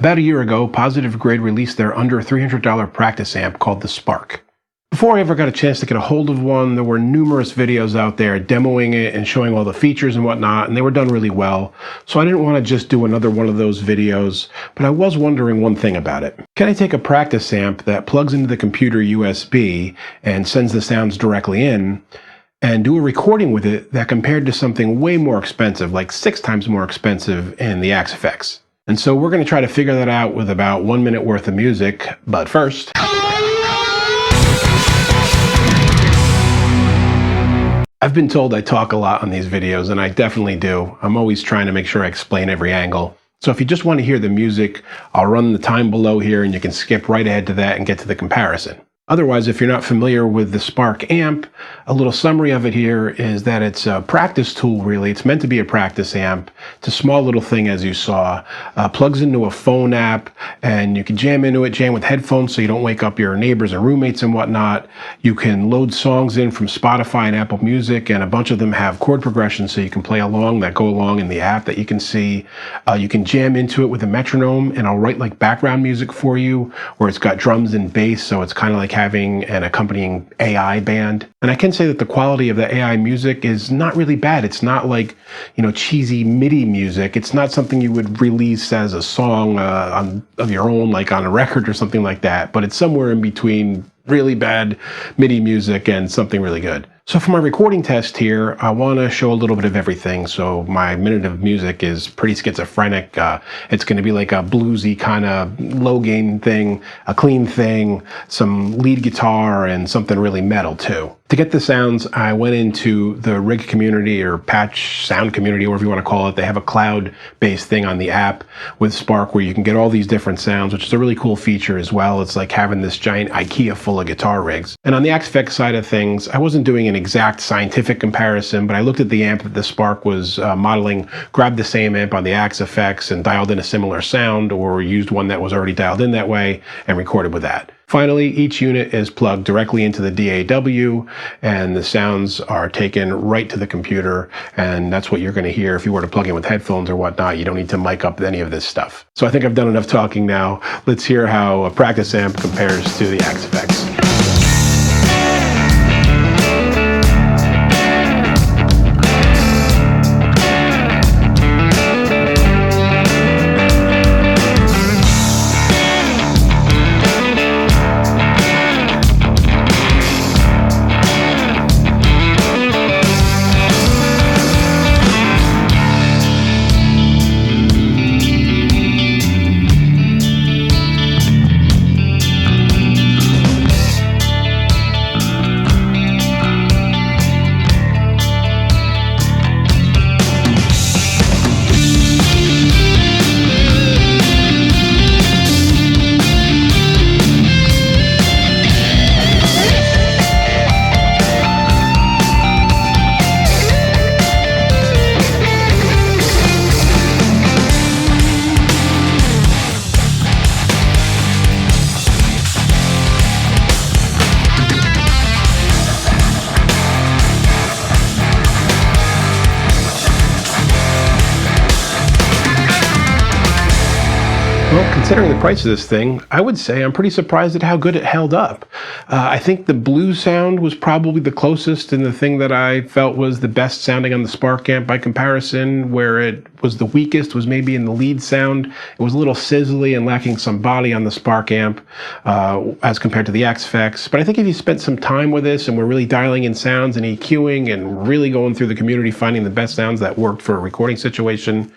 About a year ago, Positive Grid released their under $300 practice amp called the Spark. Before I ever got a chance to get a hold of one, there were numerous videos out there demoing it and showing all the features and whatnot, and they were done really well. So I didn't want to just do another one of those videos, but I was wondering one thing about it. Can I take a practice amp that plugs into the computer USB and sends the sounds directly in, and do a recording with it that compared to something way more expensive, like 6 times more expensive in the Axe FX? And so we're going to try to figure that out with about 1 minute worth of music, but first, I've been told I talk a lot on these videos, and I definitely do. I'm always trying to make sure I explain every angle. So if you just want to hear the music, I'll run the time below here and you can skip right ahead to that and get to the comparison. Otherwise, if you're not familiar with the Spark amp, a little summary of it here is that it's a practice tool, really. It's meant to be a practice amp. It's a small little thing, as you saw. Plugs into a phone app, and you can jam into it, jam with headphones so you don't wake up your neighbors and roommates and whatnot. You can load songs in from Spotify and Apple Music, and a bunch of them have chord progressions so you can play along that go along in the app that you can see. You can jam into it with a metronome, and I'll write like background music for you, where it's got drums and bass, so it's kind of like having an accompanying AI band. And I can say that the quality of the AI music is not really bad. It's not like, cheesy MIDI music. It's not something you would release as a song of your own, like on a record or something like that, but it's somewhere in between really bad MIDI music and something really good. So for my recording test here, I want to show a little bit of everything. So my minute of music is pretty schizophrenic. It's going to be like a bluesy kind of low gain thing, a clean thing, some lead guitar, and something really metal too. To get the sounds, I went into the rig community or patch sound community, whatever you want to call it. They have a cloud-based thing on the app with Spark where you can get all these different sounds, which is a really cool feature as well. It's like having this giant IKEA full of guitar rigs. And on the Axe FX side of things, I wasn't doing an exact scientific comparison, but I looked at the amp that the Spark was modeling, grabbed the same amp on the Axe FX and dialed in a similar sound, or used one that was already dialed in that way and recorded with that. Finally, each unit is plugged directly into the DAW, and the sounds are taken right to the computer, and that's what you're going to hear if you were to plug in with headphones or whatnot. You don't need to mic up any of this stuff. So I think I've done enough talking now. Let's hear how a practice amp compares to the Axe FX. Well, considering the price of this thing, I would say I'm pretty surprised at how good it held up. I think the blue sound was probably the closest, and the thing that I felt was the best sounding on the Spark amp by comparison. Where it was the weakest was maybe in the lead sound. It was a little sizzly and lacking some body on the Spark amp as compared to the Axe FX. But I think if you spent some time with this and were really dialing in sounds and EQing and really going through the community finding the best sounds that worked for a recording situation,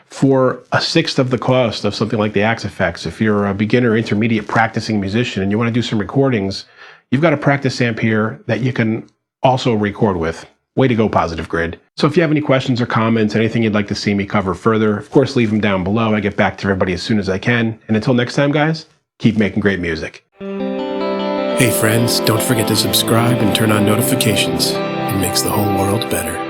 for a sixth of the cost of something like the Axe FX, if you're a beginner, intermediate practicing musician and you want to do some recordings, you've got a practice amp here that you can also record with. Way to go, Positive Grid. So if you have any questions or comments, anything you'd like to see me cover further, of course, leave them down below. I get back to everybody as soon as I can. And until next time, guys, keep making great music. Hey friends, don't forget to subscribe and turn on notifications. It makes the whole world better.